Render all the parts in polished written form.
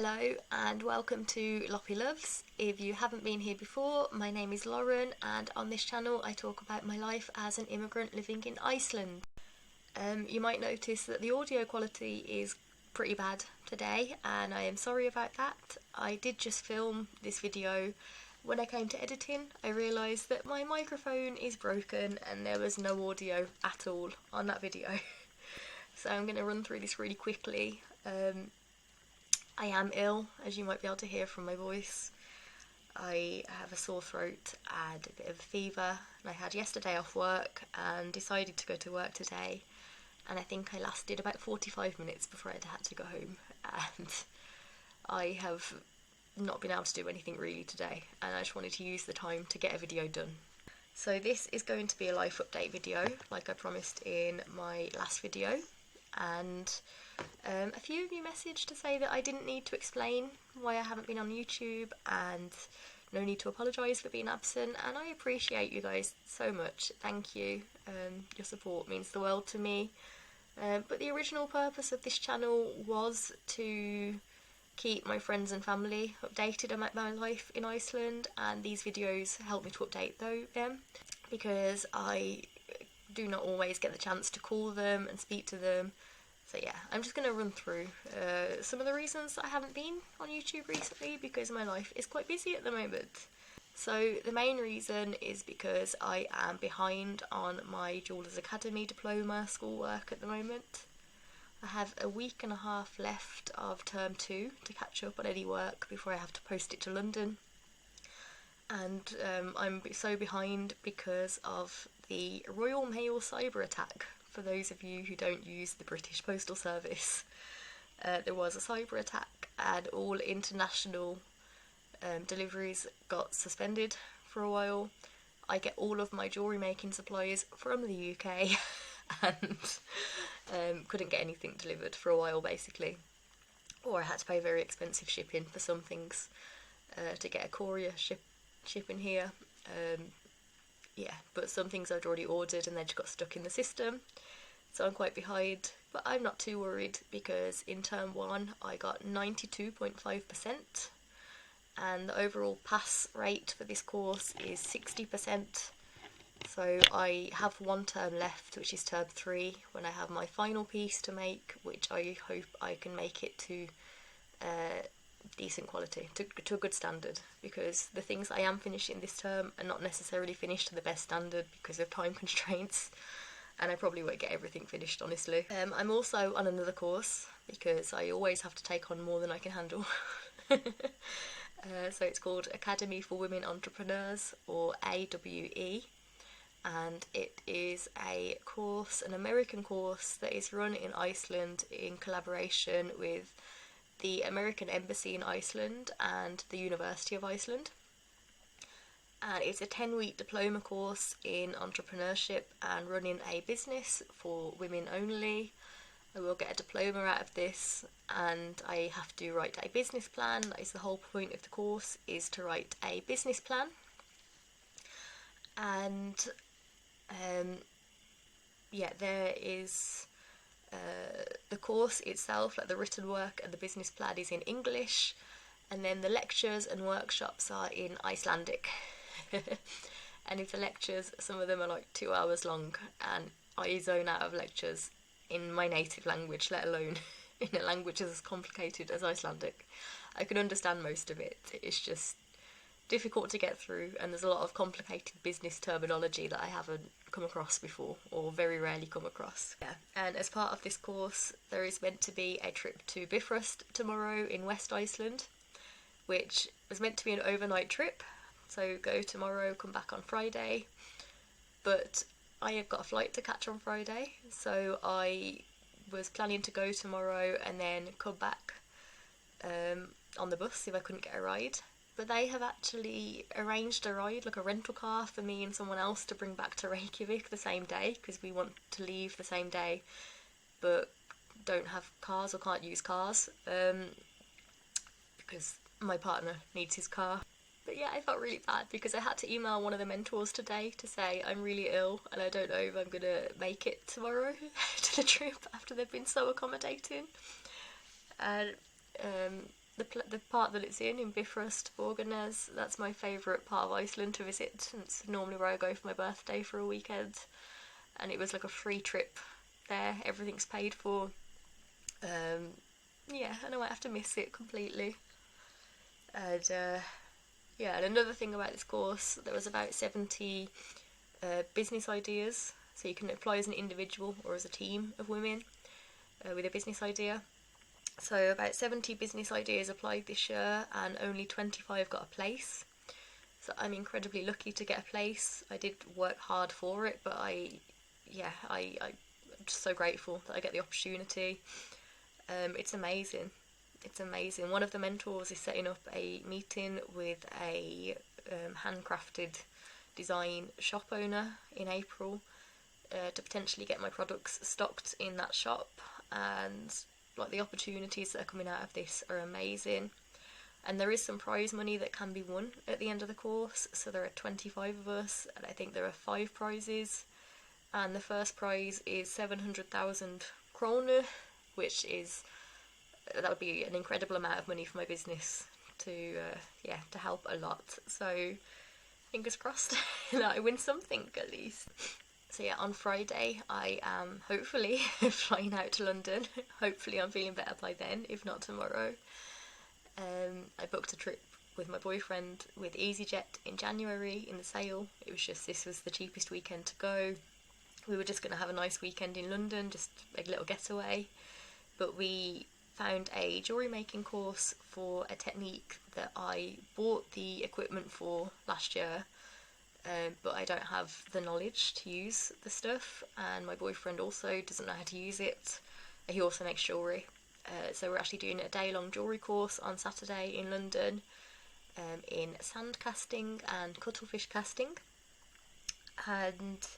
Hello and welcome to Loppy Loves. If you haven't been here before, my name is Lauren and on this channel I talk about my life as an immigrant living in Iceland. You might notice that the audio quality is pretty bad today and I am sorry about that. I did just film this video. When I came to editing, I realised that my microphone is broken and there was no audio at all on that video. So I'm going to run through this really quickly. I am ill, as you might be able to hear from my voice. I have a sore throat and a bit of a fever, and I had yesterday off work and decided to go to work today, and I think I lasted about 45 minutes before I had to go home, and I have not been able to do anything really today, and I just wanted to use the time to get a video done. So this is going to be a life update video, like I promised in my last video, and a few of you messaged to say that I didn't need to explain why I haven't been on YouTube and no need to apologise for being absent, and I appreciate you guys so much. Thank you. Your support means the world to me. But the original purpose of this channel was to keep my friends and family updated about my life in Iceland, and these videos help me to update them because I do not always get the chance to call them and speak to them. So yeah, I'm just going to run through some of the reasons that I haven't been on YouTube recently, because my life is quite busy at the moment. So the main reason is because I am behind on my Jeweller's Academy diploma schoolwork at the moment. I have a week and a half left of term 2 to catch up on any work before I have to post it to London. And I'm so behind because of the Royal Mail cyber attack. For those of you who don't use the British Postal Service, there was a cyber attack and all international deliveries got suspended for a while. I get all of my jewellery making supplies from the UK and couldn't get anything delivered for a while basically. Or I had to pay very expensive shipping for some things to get a courier shipping here. Yeah, but some things I'd already ordered and they just got stuck in the system, so I'm quite behind, but I'm not too worried because in term 1 I got 92.5% and the overall pass rate for this course is 60%, so I have one term left, which is term 3, when I have my final piece to make, which I hope I can make it to decent quality, to a good standard, because the things I am finishing this term are not necessarily finished to the best standard because of time constraints, and I probably won't get everything finished, honestly. I'm also on another course because I always have to take on more than I can handle. So it's called Academy for Women Entrepreneurs, or AWE, and it is a course, an American course that is run in Iceland in collaboration with the American Embassy in Iceland and the University of Iceland. And it's a 10-week diploma course in entrepreneurship and running a business for women only. I will get a diploma out of this, and I have to write a business plan. That is the whole point of the course, is to write a business plan. And yeah, there is the course itself, like the written work and the business plan, is in English, and then the lectures and workshops are in Icelandic. And if the lectures, some of them are like 2 hours long, and I zone out of lectures in my native language, let alone in a language as complicated as Icelandic. I can understand most of it, it's just difficult to get through, and there's a lot of complicated business terminology that I haven't come across before, or very rarely come across. Yeah. And as part of this course there is meant to be a trip to Bifrost tomorrow in West Iceland, which was meant to be an overnight trip, so go tomorrow, come back on Friday, but I have got a flight to catch on Friday, so I was planning to go tomorrow and then come back on the bus if I couldn't get a ride. But they have actually arranged a ride, like a rental car for me and someone else, to bring back to Reykjavik the same day, because we want to leave the same day but don't have cars or can't use cars, because my partner needs his car. But yeah, I felt really bad because I had to email one of the mentors today to say I'm really ill and I don't know if I'm going to make it tomorrow to the trip after they've been so accommodating. And the part that it's in Bifrost, Borgarnes, that's my favourite part of Iceland to visit. It's normally where I go for my birthday for a weekend, and it was like a free trip there. Everything's paid for. Yeah, and I might have to miss it completely. And yeah, and another thing about this course, there was about 70 business ideas. So you can apply as an individual or as a team of women with a business idea. So about 70 business ideas applied this year, and only 25 got a place. So I'm incredibly lucky to get a place. I did work hard for it, but I'm just so grateful that I get the opportunity. It's amazing. It's amazing. One of the mentors is setting up a meeting with a handcrafted design shop owner in April to potentially get my products stocked in that shop, and like the opportunities that are coming out of this are amazing. And there is some prize money that can be won at the end of the course. So there are 25 of us, and I think there are 5 prizes. And the first prize is 700,000 kroner, which is that would be an incredible amount of money for my business to help a lot. So fingers crossed that I win something at least. So yeah, on Friday I am hopefully flying out to London. Hopefully I'm feeling better by then, if not tomorrow. I booked a trip with my boyfriend with EasyJet in January in the sale. It was just, this was the cheapest weekend to go. We were just going to have a nice weekend in London, just a little getaway. But we found a jewellery making course for a technique that I bought the equipment for last year, but I don't have the knowledge to use the stuff, and my boyfriend also doesn't know how to use it. He also makes jewellery, so we're actually doing a day-long jewellery course on Saturday in London, in sand casting and cuttlefish casting, and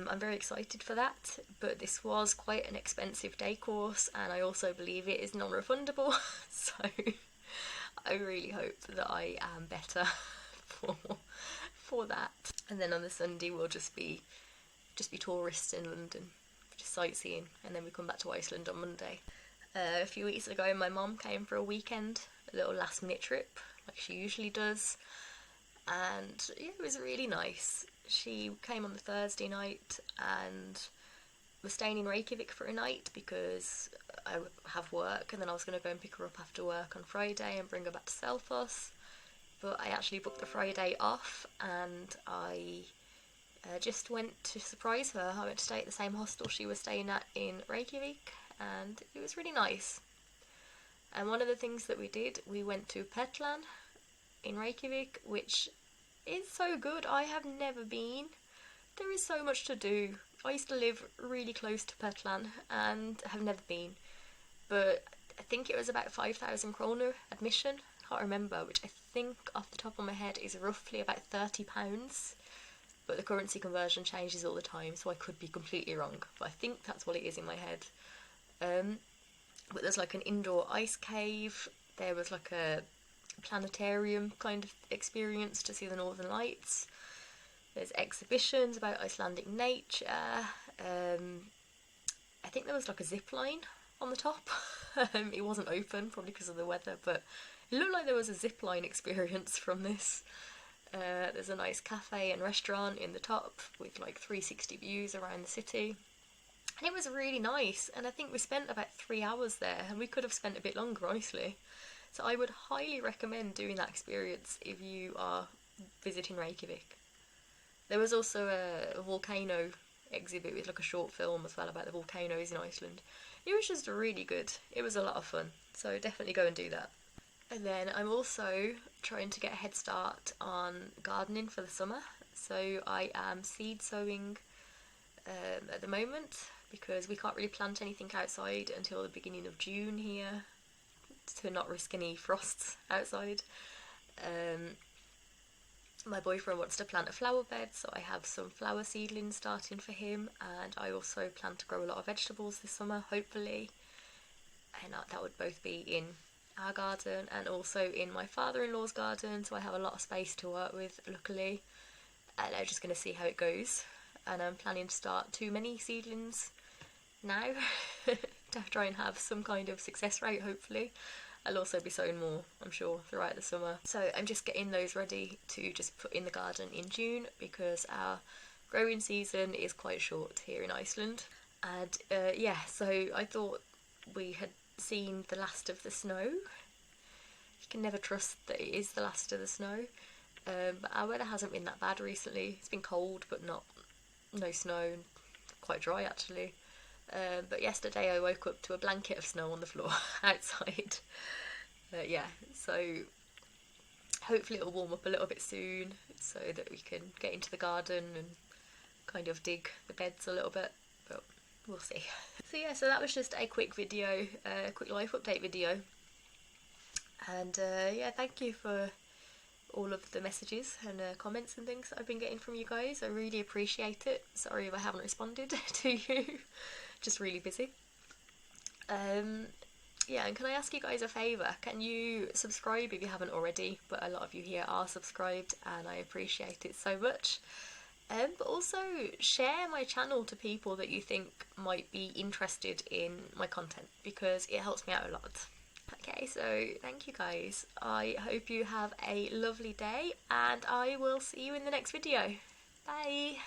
I'm very excited for that. But this was quite an expensive day course, and I also believe it is non-refundable, so I really hope that I am better for that. And then on the Sunday we'll just be tourists in London, just sightseeing, and then we come back to Iceland on Monday. A few weeks ago my mum came for a weekend, a little last minute trip like she usually does, and yeah, it was really nice. She came on the Thursday night and was staying in Reykjavik for a night because I have work, and then I was going to go and pick her up after work on Friday and bring her back to Selfoss. But I actually booked the Friday off, and I just went to surprise her. I went to stay at the same hostel she was staying at in Reykjavik, and it was really nice. And one of the things that we did, we went to Petlan in Reykjavik, which is so good. I have never been. There is so much to do. I used to live really close to Petlan and have never been, but I think it was about 5,000 kroner admission. I can't remember, which I think off the top of my head is roughly about £30, but the currency conversion changes all the time, so I could be completely wrong, but I think that's what it is in my head. But there's like an indoor ice cave, there was like a planetarium kind of experience to see the Northern Lights, there's exhibitions about Icelandic nature, I think there was like a zip line on the top. It wasn't open, probably because of the weather, but it looked like there was a zip line experience from this. There's a nice cafe and restaurant in the top with like 360 views around the city. And it was really nice, and I think we spent about 3 hours there, and we could have spent a bit longer, honestly. So I would highly recommend doing that experience if you are visiting Reykjavik. There was also a volcano exhibit with like a short film as well about the volcanoes in Iceland. It was just really good. It was a lot of fun, so definitely go and do that. And then I'm also trying to get a head start on gardening for the summer. So I am seed sowing at the moment, because we can't really plant anything outside until the beginning of June here, to not risk any frosts outside. My boyfriend wants to plant a flower bed, so I have some flower seedlings starting for him, and I also plan to grow a lot of vegetables this summer, hopefully, and that would both be in our garden and also in my father-in-law's garden, so I have a lot of space to work with, luckily, and I'm just going to see how it goes. And I'm planning to start too many seedlings now to try and have some kind of success rate, hopefully. I'll also be sowing more, I'm sure, throughout the summer. So I'm just getting those ready to just put in the garden in June, because our growing season is quite short here in Iceland. And yeah, so I thought we had seen the last of the snow. You can never trust that it is the last of the snow. But our weather hasn't been that bad recently. It's been cold, but no snow, quite dry actually. But yesterday I woke up to a blanket of snow on the floor outside. Yeah, so hopefully it'll warm up a little bit soon so that we can get into the garden and kind of dig the beds a little bit, but we'll see. So yeah, so that was just a quick video, a quick life update video. And yeah, thank you for all of the messages and comments and things that I've been getting from you guys. I really appreciate it. Sorry if I haven't responded to you. Just really busy. Yeah, and can I ask you guys a favour? Can you subscribe if you haven't already? But a lot of you here are subscribed and I appreciate it so much. But also share my channel to people that you think might be interested in my content, because it helps me out a lot. Okay, so thank you guys. I hope you have a lovely day and I will see you in the next video. Bye!